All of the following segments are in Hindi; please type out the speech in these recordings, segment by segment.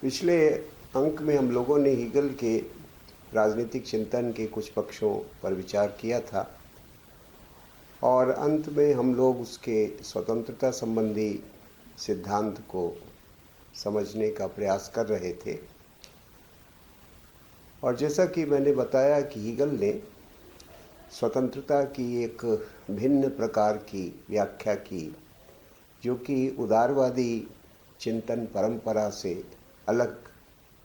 पिछले अंक में हम लोगों ने हीगल के राजनीतिक चिंतन के कुछ पक्षों पर विचार किया था और अंत में हम लोग उसके स्वतंत्रता संबंधी सिद्धांत को समझने का प्रयास कर रहे थे। और जैसा कि मैंने बताया कि हीगल ने स्वतंत्रता की एक भिन्न प्रकार की व्याख्या की, जो कि उदारवादी चिंतन परंपरा से अलग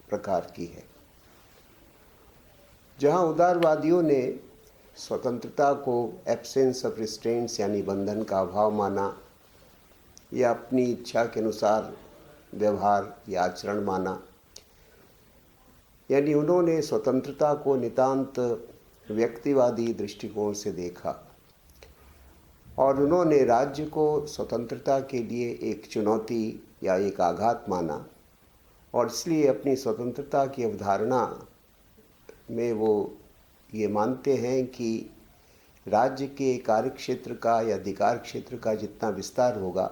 प्रकार की है। जहां उदारवादियों ने स्वतंत्रता को एब्सेंस ऑफ रिस्ट्रेंट्स यानी बंधन का अभाव माना, या अपनी इच्छा के अनुसार व्यवहार या आचरण माना, यानी उन्होंने स्वतंत्रता को नितांत व्यक्तिवादी दृष्टिकोण से देखा और उन्होंने राज्य को स्वतंत्रता के लिए एक चुनौती या एक आघात माना, और इसलिए अपनी स्वतंत्रता की अवधारणा में वो ये मानते हैं कि राज्य के कार्यक्षेत्र का या अधिकार क्षेत्र का जितना विस्तार होगा,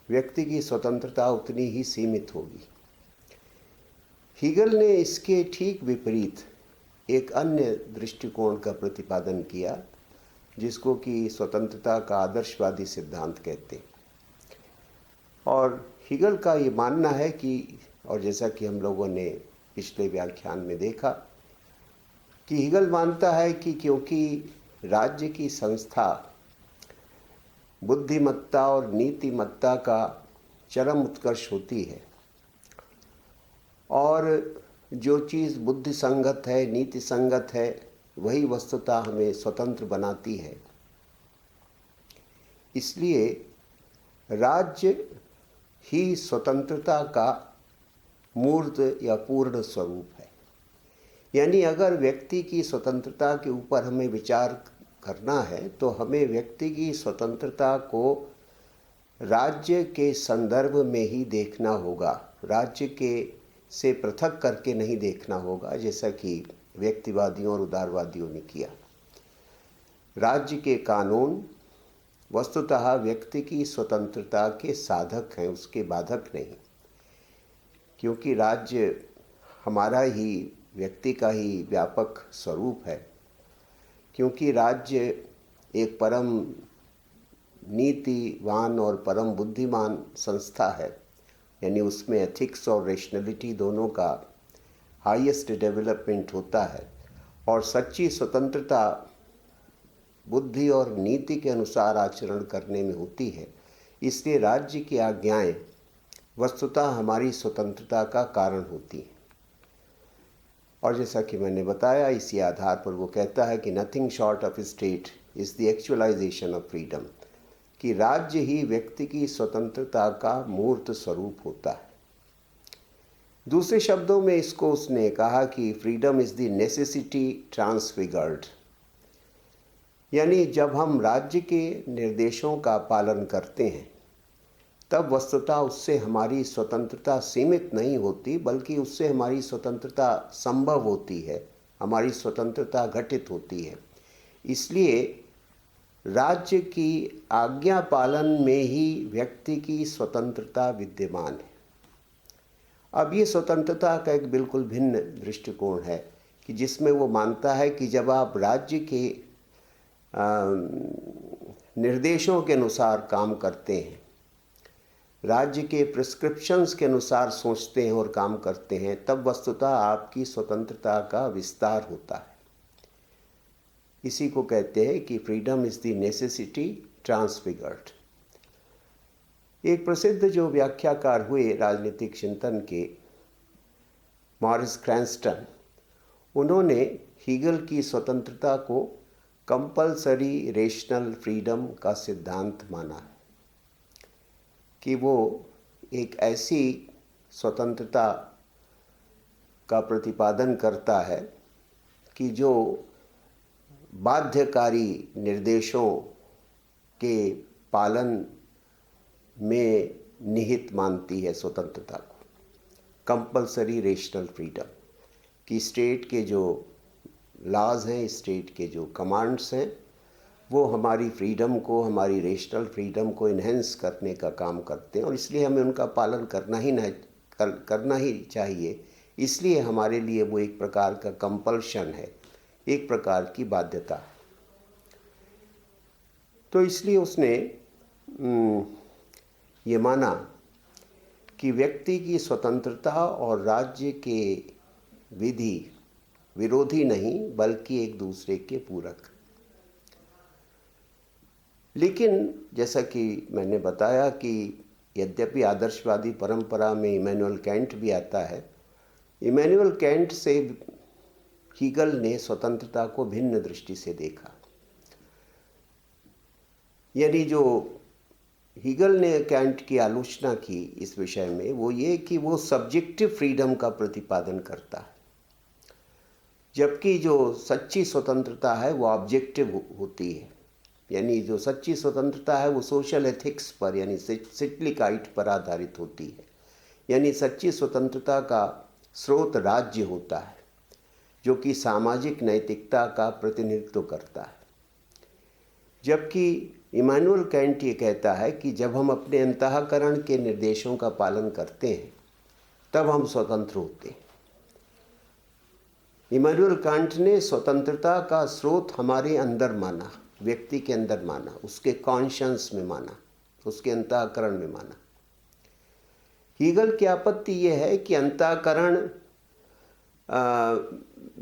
व्यक्ति की स्वतंत्रता उतनी ही सीमित होगी। हीगल ने इसके ठीक विपरीत एक अन्य दृष्टिकोण का प्रतिपादन किया, जिसको कि स्वतंत्रता का आदर्शवादी सिद्धांत कहते हैं। और हीगल का ये मानना है कि, और जैसा कि हम लोगों ने पिछले व्याख्यान में देखा, कि हीगल मानता है कि क्योंकि राज्य की संस्था बुद्धिमत्ता और नीतिमत्ता का चरम उत्कर्ष होती है, और जो चीज़ बुद्धि संगत है, नीति संगत है, वही वस्तुतः हमें स्वतंत्र बनाती है। इसलिए राज्य ही स्वतंत्रता का मूर्त या पूर्ण स्वरूप है। यानी अगर व्यक्ति की स्वतंत्रता के ऊपर हमें विचार करना है तो हमें व्यक्ति की स्वतंत्रता को राज्य के संदर्भ में ही देखना होगा, राज्य के से पृथक करके नहीं देखना होगा, जैसा कि व्यक्तिवादियों और उदारवादियों ने किया। राज्य के कानून वस्तुतः व्यक्ति की स्वतंत्रता के साधक हैं, उसके बाधक नहीं, क्योंकि राज्य हमारा ही, व्यक्ति का ही व्यापक स्वरूप है। क्योंकि राज्य एक परम नीतिवान और परम बुद्धिमान संस्था है, यानी उसमें एथिक्स और रेशनलिटी दोनों का हाईएस्ट डेवलपमेंट होता है, और सच्ची स्वतंत्रता बुद्धि और नीति के अनुसार आचरण करने में होती है। इसलिए राज्य की आज्ञाएं वस्तुतः हमारी स्वतंत्रता का कारण होती हैं। और जैसा कि मैंने बताया, इसी आधार पर वो कहता है कि nothing short of state is the actualisation of freedom, कि राज्य ही व्यक्ति की स्वतंत्रता का मूर्त स्वरूप होता है। दूसरे शब्दों में इसको उसने कहा कि freedom is the necessity transfigured, यानी जब हम राज्य के निर्देशों का पालन करते हैं तब वस्तुतः उससे हमारी स्वतंत्रता सीमित नहीं होती, बल्कि उससे हमारी स्वतंत्रता संभव होती है, हमारी स्वतंत्रता घटित होती है। इसलिए राज्य की आज्ञा पालन में ही व्यक्ति की स्वतंत्रता विद्यमान है। अब ये स्वतंत्रता का एक बिल्कुल भिन्न दृष्टिकोण है, कि जिसमें वो मानता है कि जब आप राज्य के निर्देशों के अनुसार काम करते हैं, राज्य के प्रिस्क्रिप्शंस के अनुसार सोचते हैं और काम करते हैं, तब वस्तुतः आपकी स्वतंत्रता का विस्तार होता है। इसी को कहते हैं कि freedom is the necessity transfigured. एक प्रसिद्ध जो व्याख्याकार हुए राजनीतिक चिंतन के, मॉरिस क्रैन्स्टन, उन्होंने हीगल की स्वतंत्रता को कंपल्सरी रेशनल फ्रीडम का सिद्धांत माना है, कि वो एक ऐसी स्वतंत्रता का प्रतिपादन करता है कि जो बाध्यकारी निर्देशों के पालन में निहित मानती है स्वतंत्रता को। कंपल्सरी रेशनल फ्रीडम, कि स्टेट के जो लॉज हैं, स्टेट के जो कमांड्स हैं, वो हमारी फ्रीडम को, हमारी रेशनल फ्रीडम को इन्हेंस करने का काम करते हैं, और इसलिए हमें उनका पालन करना ही चाहिए, इसलिए हमारे लिए वो एक प्रकार का कंपल्शन है, एक प्रकार की बाध्यता है। तो इसलिए उसने ये माना कि व्यक्ति की स्वतंत्रता और राज्य के विधि विरोधी नहीं बल्कि एक दूसरे के पूरक। लेकिन जैसा कि मैंने बताया कि यद्यपि आदर्शवादी परंपरा में इमैनुअल कैंट भी आता है, इमैनुअल कैंट से हीगल ने स्वतंत्रता को भिन्न दृष्टि से देखा। यानी जो हीगल ने कैंट की आलोचना की इस विषय में वो ये कि वो सब्जेक्टिव फ्रीडम का प्रतिपादन करता है, जबकि जो सच्ची स्वतंत्रता है वो ऑब्जेक्टिव होती है। यानी जो सच्ची स्वतंत्रता है वो सोशल एथिक्स पर यानी सिटलिकाइट पर आधारित होती है। यानी सच्ची स्वतंत्रता का स्रोत राज्य होता है जो कि सामाजिक नैतिकता का प्रतिनिधित्व करता है। जबकि इमैनुअल कैंट ये कहता है कि जब हम अपने अंतःकरण के निर्देशों का पालन करते हैं तब हम स्वतंत्र होते हैं। इमैनुअल कैंट ने स्वतंत्रता का स्रोत हमारे अंदर माना, व्यक्ति के अंदर माना, उसके कॉन्शियस में माना, उसके अंतःकरण में माना। हीगल की आपत्ति यह है कि अंतःकरण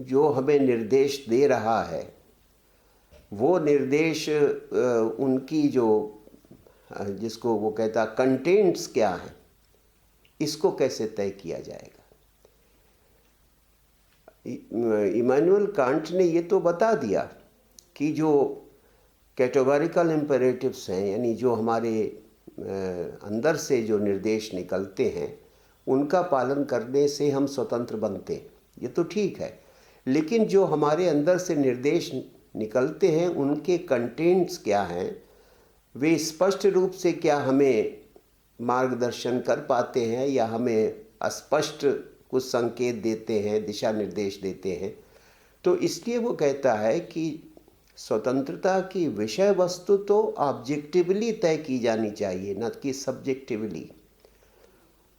जो हमें निर्देश दे रहा है वो निर्देश उनकी जो जिसको वो कहता कंटेंट्स क्या है, इसको कैसे तय किया जाएगा। इमैनुअल कांट ने ये तो बता दिया कि जो कैटेगोरिकल इम्पेरेटिव्स हैं, यानी जो हमारे अंदर से जो निर्देश निकलते हैं उनका पालन करने से हम स्वतंत्र बनते हैं, ये तो ठीक है। लेकिन जो हमारे अंदर से निर्देश निकलते हैं उनके कंटेंट्स क्या हैं, वे स्पष्ट रूप से क्या हमें मार्गदर्शन कर पाते हैं या हमें अस्पष्ट कुछ संकेत देते हैं, दिशा निर्देश देते हैं। तो इसलिए वो कहता है कि स्वतंत्रता की विषय वस्तु तो ऑब्जेक्टिवली तय की जानी चाहिए, न कि सब्जेक्टिवली।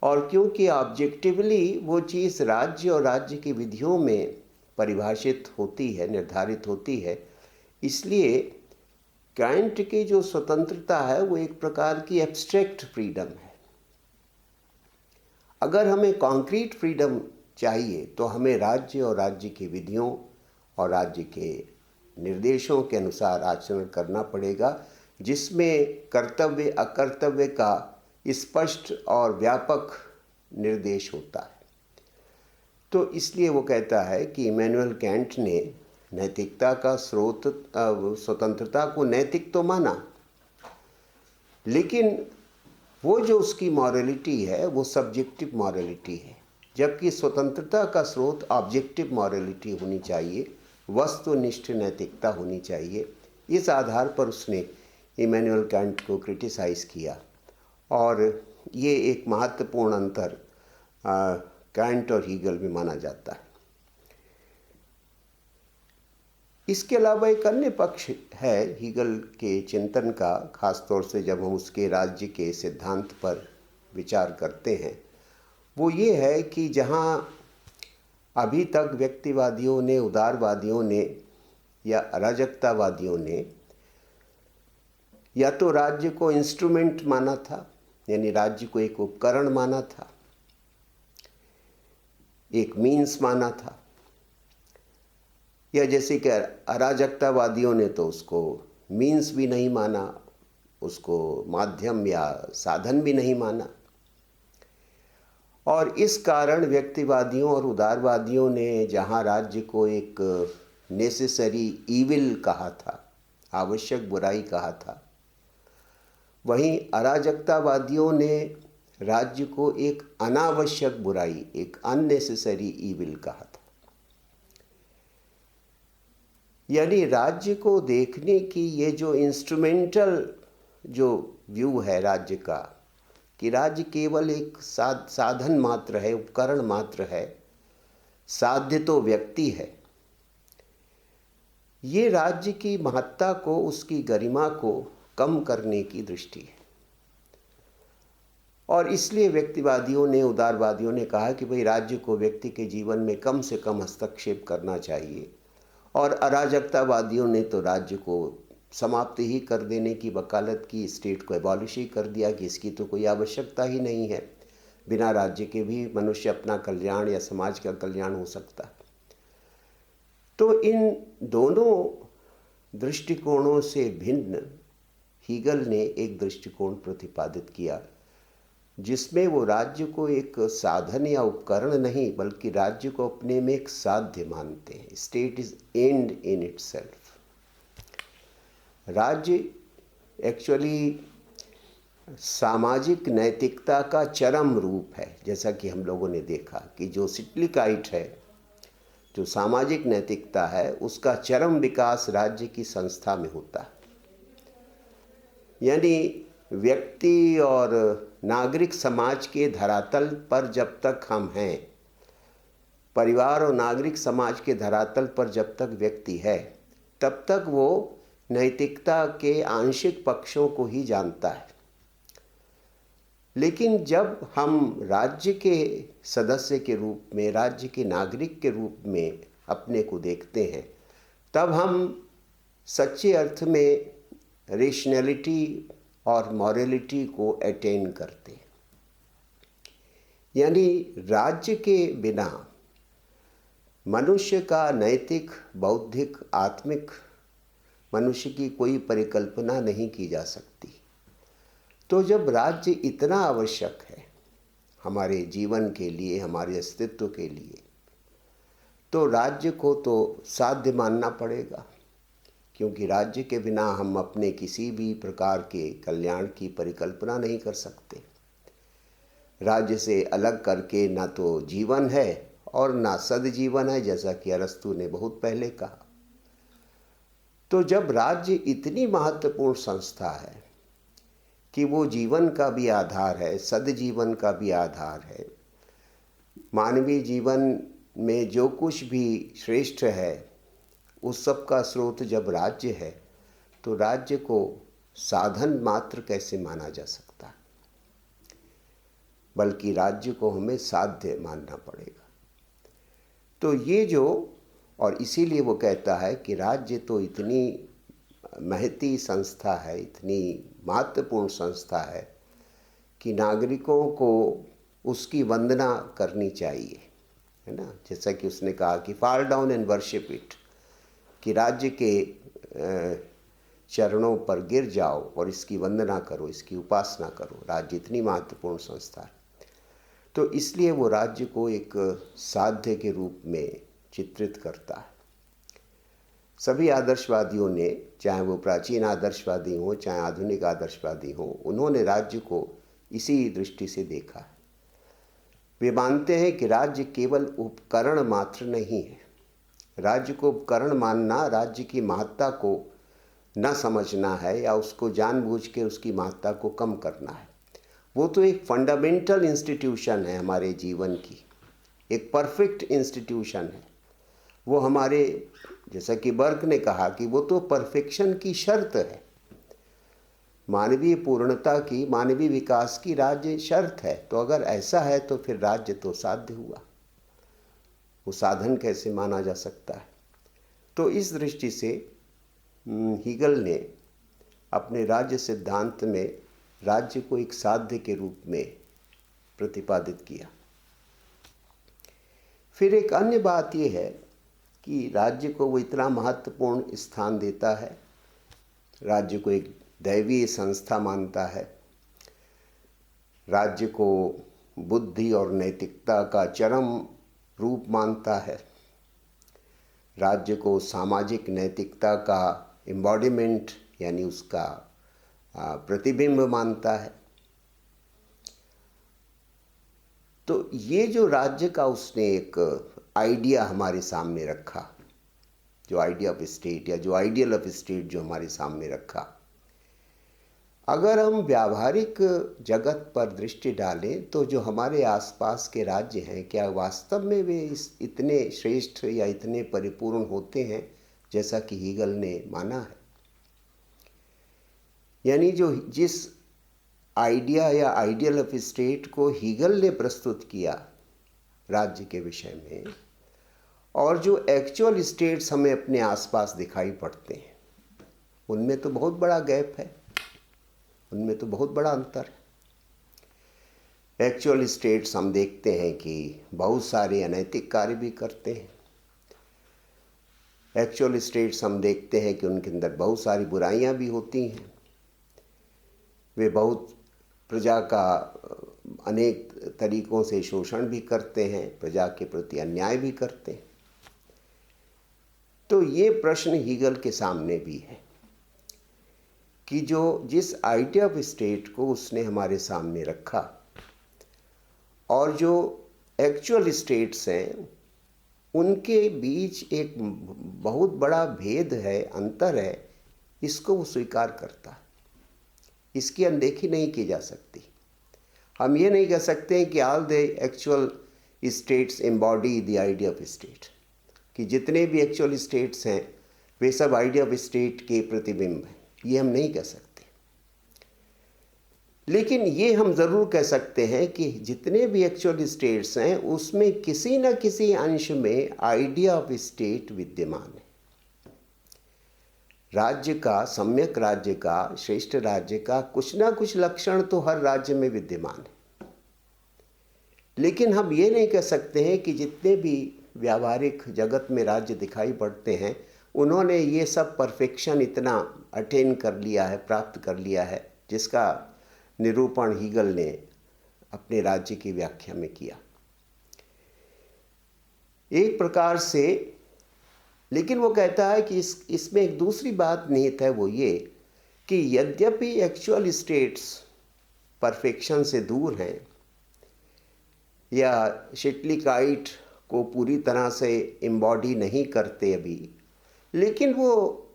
और क्योंकि ऑब्जेक्टिवली वो चीज़ राज्य और राज्य की विधियों में परिभाषित होती है, निर्धारित होती है, इसलिए कैंट की जो स्वतंत्रता है वो एक प्रकार की एब्स्ट्रैक्ट फ्रीडम है। अगर हमें कॉन्क्रीट फ्रीडम चाहिए तो हमें राज्य और राज्य की विधियों और राज्य के निर्देशों के अनुसार आचरण करना पड़ेगा, जिसमें कर्तव्य अकर्तव्य का स्पष्ट और व्यापक निर्देश होता है। तो इसलिए वो कहता है कि इमैनुअल कैंट ने नैतिकता का स्रोत स्वतंत्रता को नैतिक तो माना, लेकिन वो जो उसकी मॉरलिटी है वो सब्जेक्टिव मॉरलिटी है, जबकि स्वतंत्रता का स्रोत ऑब्जेक्टिव मॉरलिटी होनी चाहिए, वस्तुनिष्ठ नैतिकता होनी चाहिए। इस आधार पर उसने इमैनुअल कैंट को क्रिटिसाइज़ किया और ये एक महत्वपूर्ण अंतर कैंट और हीगल में माना जाता है। इसके अलावा एक अन्य पक्ष है हीगल के चिंतन का, खासतौर से जब हम उसके राज्य के सिद्धांत पर विचार करते हैं, वो ये है कि जहाँ अभी तक व्यक्तिवादियों ने, उदारवादियों ने या अराजकतावादियों ने या तो राज्य को इंस्ट्रूमेंट माना था, यानी राज्य को एक उपकरण माना था, एक मीन्स माना था, या जैसे कि अराजकतावादियों ने तो उसको मीन्स भी नहीं माना, उसको माध्यम या साधन भी नहीं माना। और इस कारण व्यक्तिवादियों और उदारवादियों ने जहाँ राज्य को एक नेसेसरी ईविल कहा था, आवश्यक बुराई कहा था, वहीं अराजकतावादियों ने राज्य को एक अनावश्यक बुराई, एक अननेसेसरी ईविल कहा था। यानी राज्य को देखने की ये जो इंस्ट्रूमेंटल जो व्यू है राज्य का, कि राज्य केवल एक साधन मात्र है, उपकरण मात्र है, साध्य तो व्यक्ति है, ये राज्य की महत्ता को, उसकी गरिमा को कम करने की दृष्टि है। और इसलिए व्यक्तिवादियों ने, उदारवादियों ने कहा कि भाई राज्य को व्यक्ति के जीवन में कम से कम हस्तक्षेप करना चाहिए, और अराजकतावादियों ने तो राज्य को समाप्त ही कर देने की वकालत की, स्टेट को एबॉलिश ही कर दिया कि इसकी तो कोई आवश्यकता ही नहीं है, बिना राज्य के भी मनुष्य अपना कल्याण या समाज का कल्याण हो सकता है। तो इन दोनों दृष्टिकोणों से भिन्न हीगल ने एक दृष्टिकोण प्रतिपादित किया, जिसमें वो राज्य को एक साधन या उपकरण नहीं बल्कि राज्य को अपने में एक साध्य मानते हैं। State is and in itself. राज्य एक्चुअली सामाजिक नैतिकता का चरम रूप है। जैसा कि हम लोगों ने देखा कि जो सिटलिकाइट है, जो सामाजिक नैतिकता है, उसका चरम विकास राज्य की संस्था में होता है। यानी व्यक्ति और नागरिक समाज के धरातल पर जब तक हम हैं, परिवार और नागरिक समाज के धरातल पर जब तक व्यक्ति है, तब तक वो नैतिकता के आंशिक पक्षों को ही जानता है। लेकिन जब हम राज्य के सदस्य के रूप में, राज्य के नागरिक के रूप में अपने को देखते हैं, तब हम सच्चे अर्थ में रेशनैलिटी और मॉरलिटी को अटेन करते हैं। यानी राज्य के बिना मनुष्य का नैतिक, बौद्धिक, आत्मिक मनुष्य की कोई परिकल्पना नहीं की जा सकती। तो जब राज्य इतना आवश्यक है हमारे जीवन के लिए, हमारे अस्तित्व के लिए, तो राज्य को तो साध्य मानना पड़ेगा, क्योंकि राज्य के बिना हम अपने किसी भी प्रकार के कल्याण की परिकल्पना नहीं कर सकते। राज्य से अलग करके ना तो जीवन है और ना सदजीवन है, जैसा कि अरस्तु ने बहुत पहले कहा। तो जब राज्य इतनी महत्वपूर्ण संस्था है कि वो जीवन का भी आधार है, सदजीवन का भी आधार है, मानवीय जीवन में जो कुछ भी श्रेष्ठ है उस सब का स्रोत जब राज्य है, तो राज्य को साधन मात्र कैसे माना जा सकता है, बल्कि राज्य को हमें साध्य मानना पड़ेगा। तो ये जो, और इसीलिए वो कहता है कि राज्य तो इतनी महती संस्था है, इतनी महत्वपूर्ण संस्था है कि नागरिकों को उसकी वंदना करनी चाहिए, है ना। जैसा कि उसने कहा कि fall down and worship it, कि राज्य के चरणों पर गिर जाओ और इसकी वंदना करो, इसकी उपासना करो। राज्य इतनी महत्वपूर्ण संस्था है। तो इसलिए वो राज्य को एक साध्य के रूप में चित्रित करता है। सभी आदर्शवादियों ने, चाहे वो प्राचीन आदर्शवादी हों चाहे आधुनिक आदर्शवादी हों, उन्होंने राज्य को इसी दृष्टि से देखा है। वे मानते हैं कि राज्य केवल उपकरण मात्र नहीं है। राज्य को उपकरण मानना राज्य की महत्ता को न समझना है या उसको जानबूझ के उसकी महत्ता को कम करना है। वो तो एक फंडामेंटल इंस्टीट्यूशन है हमारे जीवन की, एक परफेक्ट इंस्टीट्यूशन है। वो हमारे, जैसा कि बर्क ने कहा कि वो तो परफेक्शन की शर्त है, मानवीय पूर्णता की, मानवीय विकास की राज्य शर्त है। तो अगर ऐसा है तो फिर राज्य तो साध्य हुआ, वो साधन कैसे माना जा सकता है। तो इस दृष्टि से हीगल ने अपने राज्य सिद्धांत में राज्य को एक साध्य के रूप में प्रतिपादित किया। फिर एक अन्य बात यह है कि राज्य को वो इतना महत्वपूर्ण स्थान देता है, राज्य को एक दैवीय संस्था मानता है, राज्य को बुद्धि और नैतिकता का चरम रूप मानता है, राज्य को सामाजिक नैतिकता का एम्बॉडीमेंट यानी उसका प्रतिबिंब मानता है। तो ये जो राज्य का उसने एक आइडिया हमारे सामने रखा, जो आइडिया ऑफ स्टेट या जो आइडियल ऑफ स्टेट जो हमारे सामने रखा, अगर हम व्यावहारिक जगत पर दृष्टि डालें तो जो हमारे आसपास के राज्य हैं, क्या वास्तव में वे इतने श्रेष्ठ या इतने परिपूर्ण होते हैं जैसा कि हीगल ने माना है। यानी जो जिस आइडिया या आइडियल ऑफ स्टेट को हीगल ने प्रस्तुत किया राज्य के विषय में, और जो एक्चुअल स्टेट्स हमें अपने आसपास दिखाई पड़ते हैं, उनमें तो बहुत बड़ा गैप है, उनमें तो बहुत बड़ा अंतर है। एक्चुअल स्टेट्स हम देखते हैं कि बहुत सारे अनैतिक कार्य भी करते हैं। एक्चुअल स्टेट्स हम देखते हैं कि उनके अंदर बहुत सारी बुराइयां भी होती हैं। वे बहुत प्रजा का अनेक तरीकों से शोषण भी करते हैं, प्रजा के प्रति अन्याय भी करते हैं। तो ये प्रश्न हीगल के सामने भी है कि जो जिस आइडिया ऑफ स्टेट को उसने हमारे सामने रखा और जो एक्चुअल स्टेट्स हैं, उनके बीच एक बहुत बड़ा भेद है, अंतर है, इसको वो स्वीकार करता है। इसकी अनदेखी नहीं की जा सकती। हम ये नहीं कह सकते हैं कि all the actual states embody the idea of state, कि जितने भी एक्चुअल स्टेट्स हैं वे सब आइडिया ऑफ स्टेट के प्रतिबिंब हैं। ये हम नहीं कह सकते, लेकिन ये हम ज़रूर कह सकते हैं कि जितने भी एक्चुअल स्टेट्स हैं उसमें किसी न किसी अंश में आइडिया ऑफ स्टेट विद्यमान है। राज्य का, सम्यक राज्य का, श्रेष्ठ राज्य का कुछ ना कुछ लक्षण तो हर राज्य में विद्यमान है। लेकिन हम ये नहीं कह सकते हैं कि जितने भी व्यावहारिक जगत में राज्य दिखाई पड़ते हैं उन्होंने ये सब परफेक्शन इतना अटेन कर लिया है, प्राप्त कर लिया है, जिसका निरूपण हीगल ने अपने राज्य की व्याख्या में किया। एक प्रकार से, लेकिन वो कहता है कि इसमें एक दूसरी बात निहित है, वो ये कि यद्यपि एक्चुअल स्टेट्स परफेक्शन से दूर हैं या शिटलिकाइट को पूरी तरह से एम्बॉडी नहीं करते अभी, लेकिन वो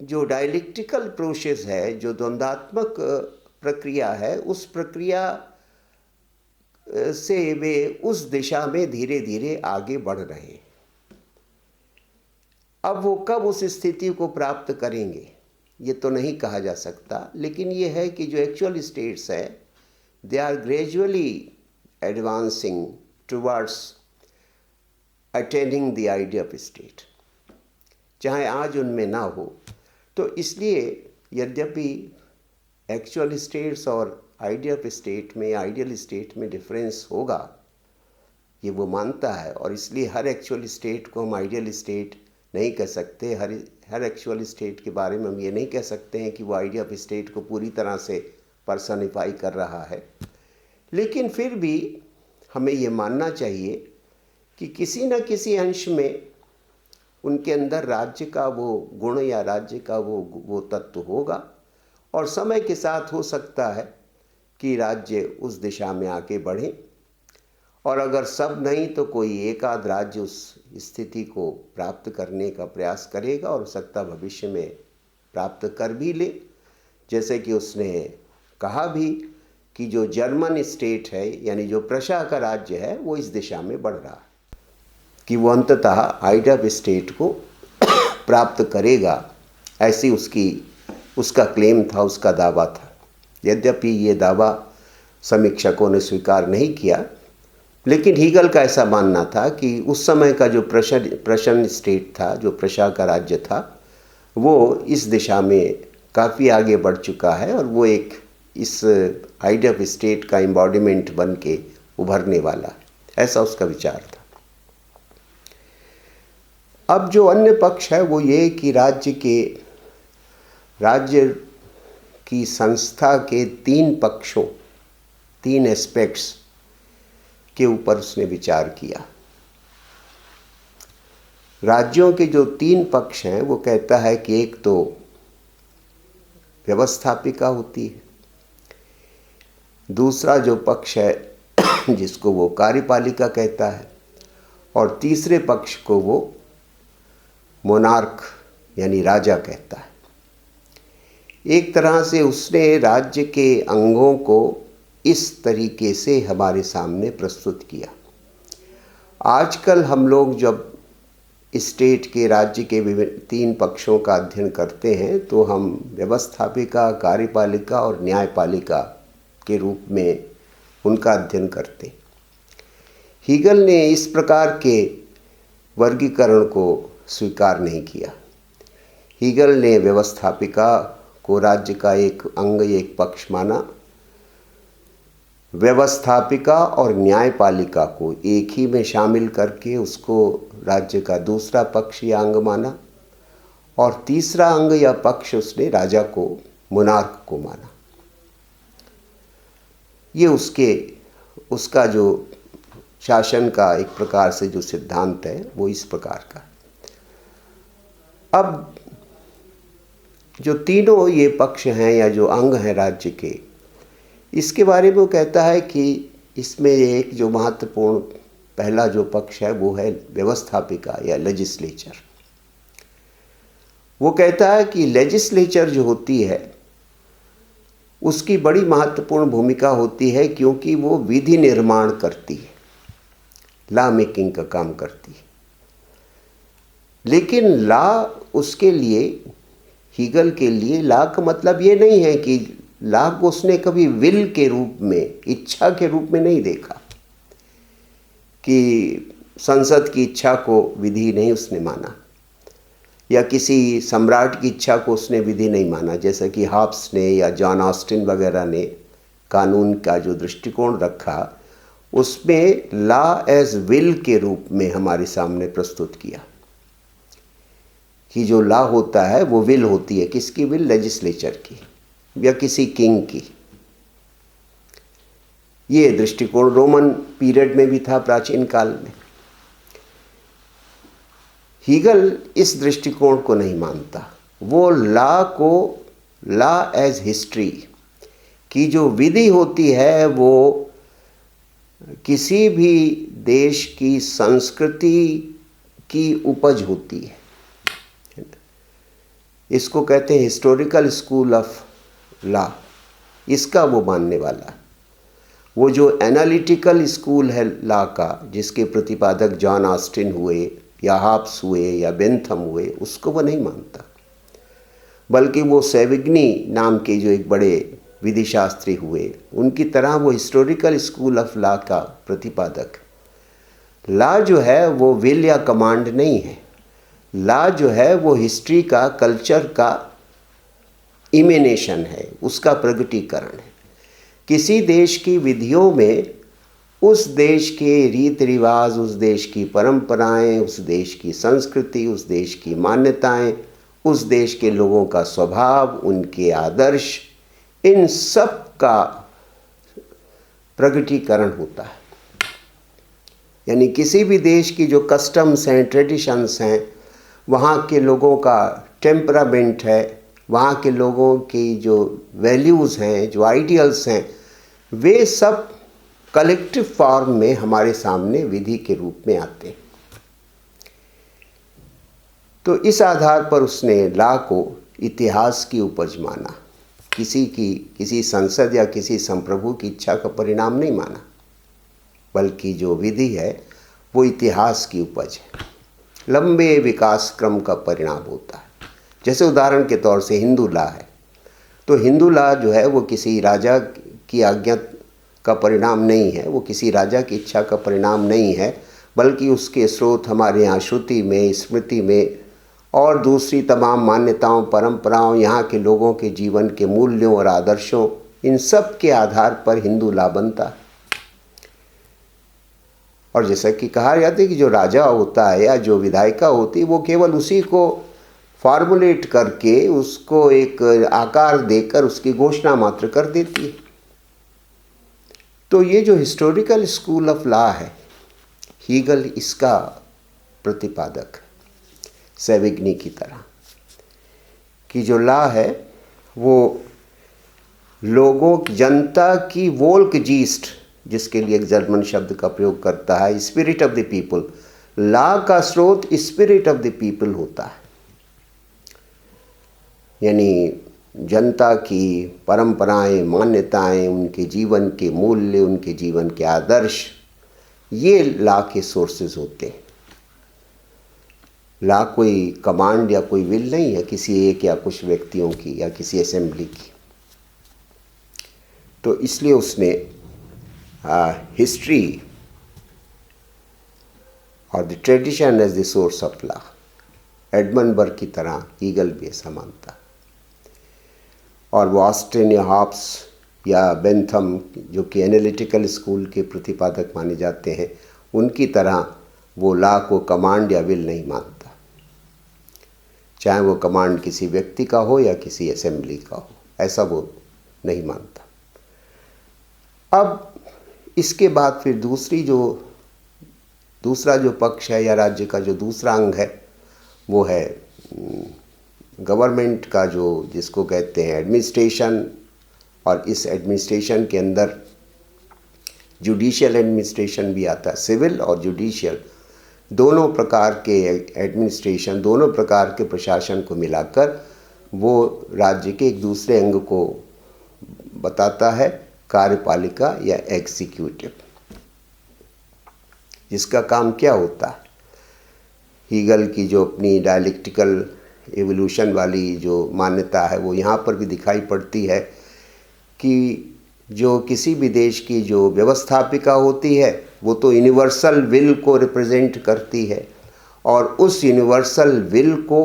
जो डायलेक्टिकल प्रोसेस है, जो द्वंद्वात्मक प्रक्रिया है, उस प्रक्रिया से वे उस दिशा में धीरे धीरे आगे बढ़ रहे हैं। अब वो कब उस स्थिति को प्राप्त करेंगे ये तो नहीं कहा जा सकता, लेकिन ये है कि जो एक्चुअल स्टेट्स है they are gradually advancing towards attaining the idea of state, चाहे आज उनमें ना हो। तो इसलिए यद्यपि एक्चुअल स्टेट्स और आइडिया ऑफ स्टेट में, आइडियल स्टेट में डिफरेंस होगा, ये वो मानता है, और इसलिए हर एक्चुअल स्टेट को हम आइडियल स्टेट नहीं कह सकते। हर एक्चुअल स्टेट के बारे में हम ये नहीं कह सकते हैं कि वो आइडिया ऑफ स्टेट को पूरी तरह से पर्सनिफाई कर रहा है। लेकिन फिर भी हमें ये मानना चाहिए कि किसी न किसी अंश में उनके अंदर राज्य का वो गुण या राज्य का वो तत्व होगा, और समय के साथ हो सकता है कि राज्य उस दिशा में आगे बढ़े, और अगर सब नहीं तो कोई एक आध राज्य उस स्थिति को प्राप्त करने का प्रयास करेगा, और हो सकता भविष्य में प्राप्त कर भी ले। जैसे कि उसने कहा भी कि जो जर्मन स्टेट है, यानी जो प्रशा का राज्य है, वो इस दिशा में बढ़ रहा है कि वो अंततः आइडिया ऑफ स्टेट को प्राप्त करेगा, ऐसी उसका क्लेम था, उसका दावा था। यद्यपि ये दावा समीक्षकों ने स्वीकार नहीं किया, लेकिन हीगल का ऐसा मानना था कि उस समय का जो प्रशन स्टेट था, जो प्रशा का राज्य था, वो इस दिशा में काफ़ी आगे बढ़ चुका है, और वो एक इस आइडिया ऑफ स्टेट का एम्बॉडीमेंट बन के उभरने वाला है, ऐसा उसका विचार था। अब जो अन्य पक्ष है वो ये कि राज्य की संस्था के तीन एस्पेक्ट्स के ऊपर उसने विचार किया। राज्यों के जो 3 पक्ष हैं, वो कहता है कि एक तो व्यवस्थापिका होती है, दूसरा जो पक्ष है जिसको वो कार्यपालिका कहता है, और तीसरे पक्ष को वो मोनार्क यानी राजा कहता है। एक तरह से उसने राज्य के अंगों को इस तरीके से हमारे सामने प्रस्तुत किया। आजकल हम लोग जब स्टेट के, राज्य के विभिन्न 3 पक्षों का अध्ययन करते हैं तो हम व्यवस्थापिका, कार्यपालिका और न्यायपालिका के रूप में उनका अध्ययन करते। हीगल ने इस प्रकार के वर्गीकरण को स्वीकार नहीं किया। हीगल ने व्यवस्थापिका को राज्य का एक अंग, एक पक्ष माना। व्यवस्थापिका और न्यायपालिका को एक ही में शामिल करके उसको राज्य का दूसरा पक्ष या अंग माना, और तीसरा अंग या पक्ष उसने राजा को, मोनार्क को माना। ये उसका जो शासन का एक प्रकार से जो सिद्धांत है वो इस प्रकार का। अब जो तीनों ये पक्ष हैं या जो अंग हैं राज्य के, इसके बारे में वो कहता है कि इसमें एक जो महत्वपूर्ण पहला जो पक्ष है वो है व्यवस्थापिका या लेजिस्लेचर। वो कहता है कि लेजिस्लेचर जो होती है उसकी बड़ी महत्वपूर्ण भूमिका होती है, क्योंकि वो विधि निर्माण करती है, लॉ मेकिंग का काम करती है। लेकिन लॉ उसके लिए, हीगल के लिए लॉ का मतलब ये नहीं है कि लॉ को उसने कभी विल के रूप में, इच्छा के रूप में नहीं देखा, कि संसद की इच्छा को विधि नहीं उसने माना, या किसी सम्राट की इच्छा को उसने विधि नहीं माना, जैसा कि हॉब्स ने या जॉन ऑस्टिन वगैरह ने कानून का जो दृष्टिकोण रखा उसमें लॉ एज विल के रूप में हमारे सामने प्रस्तुत किया कि जो लॉ होता है वो विल होती है। किसकी विल? लेजिस्लेचर की या किसी किंग की। ये दृष्टिकोण रोमन पीरियड में भी था, प्राचीन काल में। हीगल इस दृष्टिकोण को नहीं मानता। वो लॉ को, लॉ एज हिस्ट्री की जो विधि होती है वो किसी भी देश की संस्कृति की उपज होती है। इसको कहते हैं हिस्टोरिकल स्कूल ऑफ लॉ। इसका वो मानने वाला। वो जो एनालिटिकल स्कूल है लॉ का, जिसके प्रतिपादक जॉन ऑस्टिन हुए या हॉब्स हुए या बेंथम हुए, उसको वो नहीं मानता। बल्कि वो सेविग्नी नाम के जो एक बड़े विधि शास्त्री हुए, उनकी तरह वो हिस्टोरिकल स्कूल ऑफ लॉ का प्रतिपादक। लॉ जो है वो विल या कमांड नहीं है। लॉ जो है वो हिस्ट्री का, कल्चर का इमेनेशन है, उसका प्रगटीकरण है। किसी देश की विधियों में उस देश के रीति रिवाज, उस देश की परंपराएं, उस देश की संस्कृति, उस देश की मान्यताएं, उस देश के लोगों का स्वभाव, उनके आदर्श, इन सब का प्रगटीकरण होता है। यानी किसी भी देश की जो कस्टम्स हैं, ट्रेडिशंस हैं, वहाँ के लोगों का टेम्परामेंट है, वहाँ के लोगों की जो वैल्यूज़ हैं, जो आइडियल्स हैं, वे सब कलेक्टिव फॉर्म में हमारे सामने विधि के रूप में आते हैं। तो इस आधार पर उसने लॉ को इतिहास की उपज माना। किसी संसद या किसी संप्रभु की इच्छा का परिणाम नहीं माना, बल्कि जो विधि है वो इतिहास की उपज है, लंबे विकास क्रम का परिणाम होता है। जैसे उदाहरण के तौर से हिंदू लॉ है, तो हिंदू लॉ जो है वो किसी राजा की आज्ञा का परिणाम नहीं है, वो किसी राजा की इच्छा का परिणाम नहीं है, बल्कि उसके स्रोत हमारे यहाँ श्रुति में, स्मृति में और दूसरी तमाम मान्यताओं, परंपराओं, यहाँ के लोगों के जीवन के मूल्यों और आदर्शों, इन सब के आधार पर हिंदू लॉ बनता। और जैसा कि कहा जाता है कि जो राजा होता है या जो विधायिका होती है वो केवल उसी को फॉर्मुलेट करके, उसको एक आकार देकर उसकी घोषणा मात्र कर देती है। तो ये जो हिस्टोरिकल स्कूल ऑफ लॉ है, हीगल इसका प्रतिपादक, सेविग्नी की तरह, कि जो लॉ है वो लोगों, जनता की वोल्क जीस्ट, जिसके लिए एक जर्मन शब्द का प्रयोग करता है, spirit of the people. Law का स्रोत स्पिरिट ऑफ द पीपल होता है, यानी जनता की परंपराएं, मान्यताएं, उनके जीवन के मूल्य, उनके जीवन के आदर्श, ये लॉ के सोर्सेज होते हैं। लॉ कोई कमांड या कोई विल नहीं है किसी एक या कुछ व्यक्तियों की या किसी असेंबली की। तो इसलिए उसने हिस्ट्री और the tradition as the source of law, Edmund Burke की तरह हीगल भी ऐसा मानता। और वो ऑस्टिन या हॉब्स या बेंथम, जो कि एनालिटिकल स्कूल के प्रतिपादक माने जाते हैं, उनकी तरह वो लॉ को कमांड या विल नहीं मानता, चाहे वो कमांड किसी व्यक्ति का हो या किसी असेंबली का हो, ऐसा वो नहीं मानता। अब इसके बाद फिर दूसरा जो पक्ष है या राज्य का जो दूसरा अंग है वो है गवर्नमेंट का, जो जिसको कहते हैं एडमिनिस्ट्रेशन। और इस एडमिनिस्ट्रेशन के अंदर जुडिशियल एडमिनिस्ट्रेशन भी आता है, सिविल और जुडिशियल दोनों प्रकार के एडमिनिस्ट्रेशन, दोनों प्रकार के प्रशासन को मिलाकर वो राज्य के एक दूसरे अंग को बताता है, कार्यपालिका या एग्जीक्यूटिव, जिसका काम क्या होता है। हीगल की जो अपनी डायलेक्टिकल एवोल्यूशन वाली जो मान्यता है वो यहाँ पर भी दिखाई पड़ती है कि जो किसी भी देश की जो व्यवस्थापिका होती है वो तो यूनिवर्सल विल को रिप्रेजेंट करती है, और उस यूनिवर्सल विल को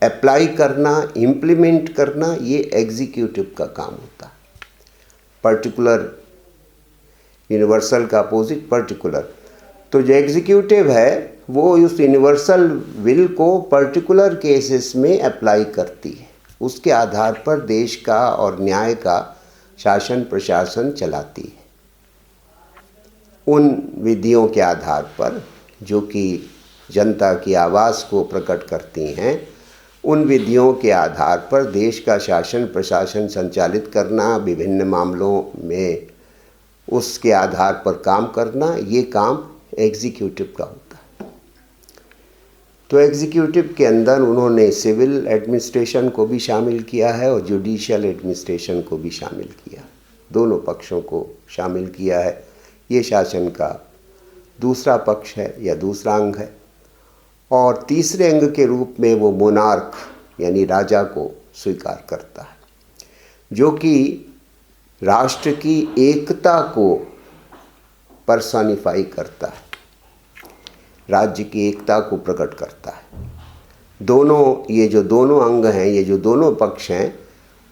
अप्लाई करना, इम्प्लीमेंट करना, ये एग्जीक्यूटिव का काम होता है। पर्टिकुलर, यूनिवर्सल का अपोजिट पर्टिकुलर। तो जो एग्जीक्यूटिव है वो उस यूनिवर्सल विल को पर्टिकुलर केसेस में अप्लाई करती है, उसके आधार पर देश का और न्याय का शासन प्रशासन चलाती है। उन विधियों के आधार पर जो कि जनता की आवाज़ को प्रकट करती हैं, उन विधियों के आधार पर देश का शासन प्रशासन संचालित करना, विभिन्न मामलों में उसके आधार पर काम करना, ये काम एग्जीक्यूटिव का होता है। तो एग्जीक्यूटिव के अंदर उन्होंने सिविल एडमिनिस्ट्रेशन को भी शामिल किया है और जुडिशियल एडमिनिस्ट्रेशन को भी शामिल किया, दोनों पक्षों को शामिल किया है। ये शासन का दूसरा पक्ष है या दूसरा अंग है। और तीसरे अंग के रूप में वो मोनार्क यानी राजा को स्वीकार करता है, जो कि राष्ट्र की एकता को पर्सोनिफाई करता है, राज्य की एकता को प्रकट करता है। ये जो दोनों अंग हैं, ये जो दोनों पक्ष हैं,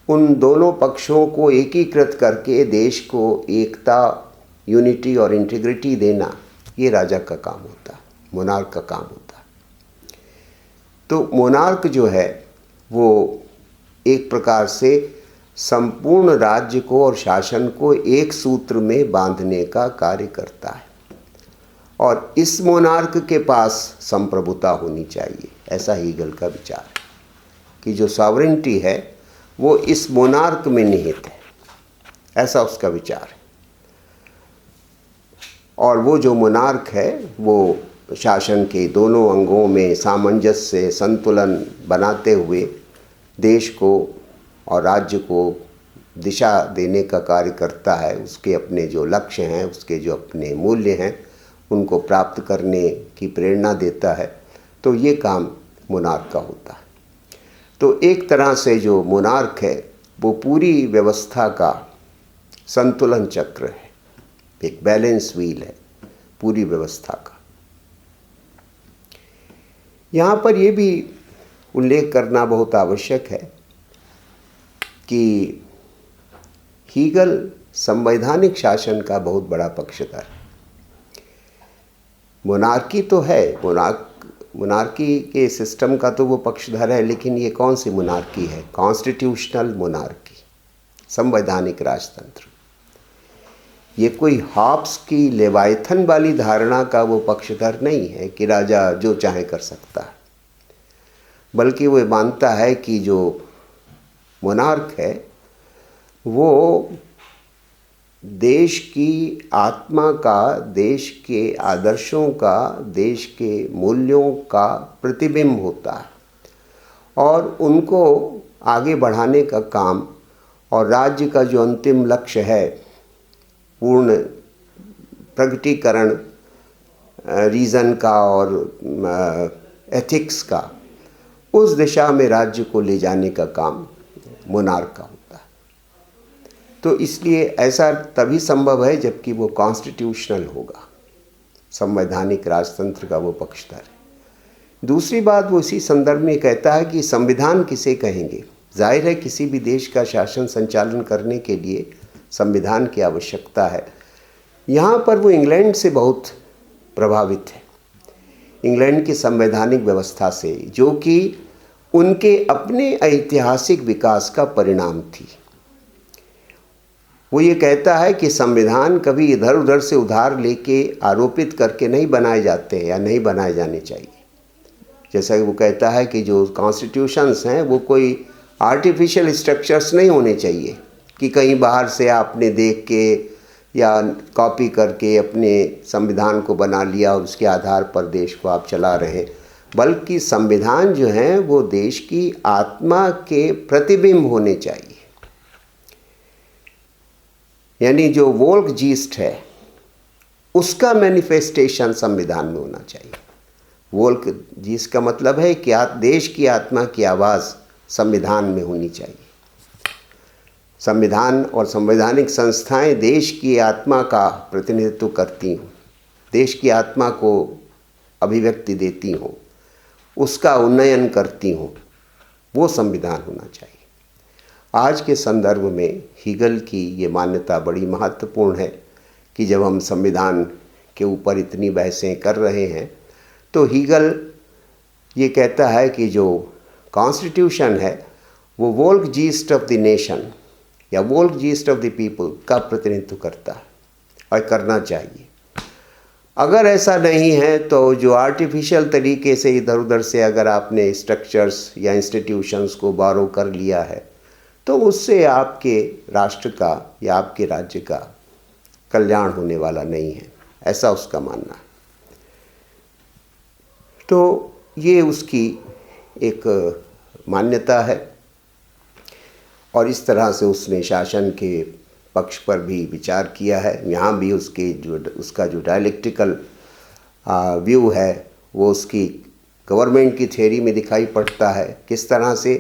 उन दोनों पक्षों को एकीकृत करके देश को एकता, यूनिटी और इंटीग्रिटी देना, ये राजा का काम होता है, मोनार्क का काम होता है। तो मोनार्क जो है वो एक प्रकार से संपूर्ण राज्य को और शासन को एक सूत्र में बांधने का कार्य करता है, और इस मोनार्क के पास संप्रभुता होनी चाहिए, ऐसा हीगल का विचार है कि जो सॉवरेंटी है वो इस मोनार्क में निहित है, ऐसा उसका विचार है। और वो जो मोनार्क है वो शासन के दोनों अंगों में सामंजस्य, संतुलन बनाते हुए देश को और राज्य को दिशा देने का कार्य करता है। उसके अपने जो लक्ष्य हैं, उसके जो अपने मूल्य हैं, उनको प्राप्त करने की प्रेरणा देता है। तो ये काम मोनार्क का होता है। तो एक तरह से जो मोनार्क है वो पूरी व्यवस्था का संतुलन चक्र है, एक बैलेंस व्हील है पूरी व्यवस्था का। यहाँ पर यह भी उल्लेख करना बहुत आवश्यक है कि हीगल संवैधानिक शासन का बहुत बड़ा पक्षधर है। मोनार्की तो है, मोनार्की के सिस्टम का तो वो पक्षधर है, लेकिन ये कौन सी मोनार्की है? कॉन्स्टिट्यूशनल मोनार्की, संवैधानिक राजतंत्र। ये कोई हॉब्स की लेवायथन वाली धारणा का वो पक्षधर नहीं है कि राजा जो चाहे कर सकता है, बल्कि वो मानता है कि जो मोनार्क है वो देश की आत्मा का, देश के आदर्शों का, देश के मूल्यों का प्रतिबिंब होता है, और उनको आगे बढ़ाने का काम, और राज्य का जो अंतिम लक्ष्य है पूर्ण प्रगटीकरण रीज़न का और एथिक्स का, उस दिशा में राज्य को ले जाने का काम मोनार्क का होता है। तो इसलिए ऐसा तभी संभव है जबकि वो कॉन्स्टिट्यूशनल होगा, संवैधानिक राजतंत्र का वो पक्षधर है। दूसरी बात वो इसी संदर्भ में कहता है कि संविधान किसे कहेंगे। जाहिर है किसी भी देश का शासन संचालन करने के लिए संविधान की आवश्यकता है। यहाँ पर वो इंग्लैंड से बहुत प्रभावित है, इंग्लैंड की संवैधानिक व्यवस्था से, जो कि उनके अपने ऐतिहासिक विकास का परिणाम थी। वो ये कहता है कि संविधान कभी इधर उधर से उधार लेके आरोपित करके नहीं बनाए जाते हैं या नहीं बनाए जाने चाहिए। जैसा कि वो कहता है कि जो कॉन्स्टिट्यूशंस हैं वो कोई आर्टिफिशियल स्ट्रक्चर्स नहीं होने चाहिए कि कहीं बाहर से आपने देख के या कॉपी करके अपने संविधान को बना लिया और उसके आधार पर देश को आप चला रहे हैं, बल्कि संविधान जो हैं वो देश की आत्मा के प्रतिबिंब होने चाहिए। यानी जो वोल्ग जीस्ट है उसका मैनिफेस्टेशन संविधान में होना चाहिए। वोल्ग जीस्ट का मतलब है कि देश की आत्मा की आवाज़ संविधान में होनी चाहिए। संविधान और संवैधानिक संस्थाएं देश की आत्मा का प्रतिनिधित्व करती हों, देश की आत्मा को अभिव्यक्ति देती हों, उसका उन्नयन करती हों, वो संविधान होना चाहिए। आज के संदर्भ में हीगल की ये मान्यता बड़ी महत्वपूर्ण है कि जब हम संविधान के ऊपर इतनी बहसें कर रहे हैं तो हीगल ये कहता है कि जो कॉन्स्टिट्यूशन है वो वोल्ग जीस्ट ऑफ द नेशन या वोल्ग जीस्ट ऑफ द पीपल का प्रतिनिधित्व करता है और करना चाहिए। अगर ऐसा नहीं है तो जो आर्टिफिशियल तरीके से इधर उधर से अगर आपने स्ट्रक्चर्स या इंस्टीट्यूशंस को बारो कर लिया है तो उससे आपके राष्ट्र का या आपके राज्य का कल्याण होने वाला नहीं है, ऐसा उसका मानना है। तो ये उसकी एक मान्यता है और इस तरह से उसने शासन के पक्ष पर भी विचार किया है। यहाँ भी उसका जो डायलेक्टिकल व्यू है वो उसकी गवर्नमेंट की थ्योरी में दिखाई पड़ता है। किस तरह से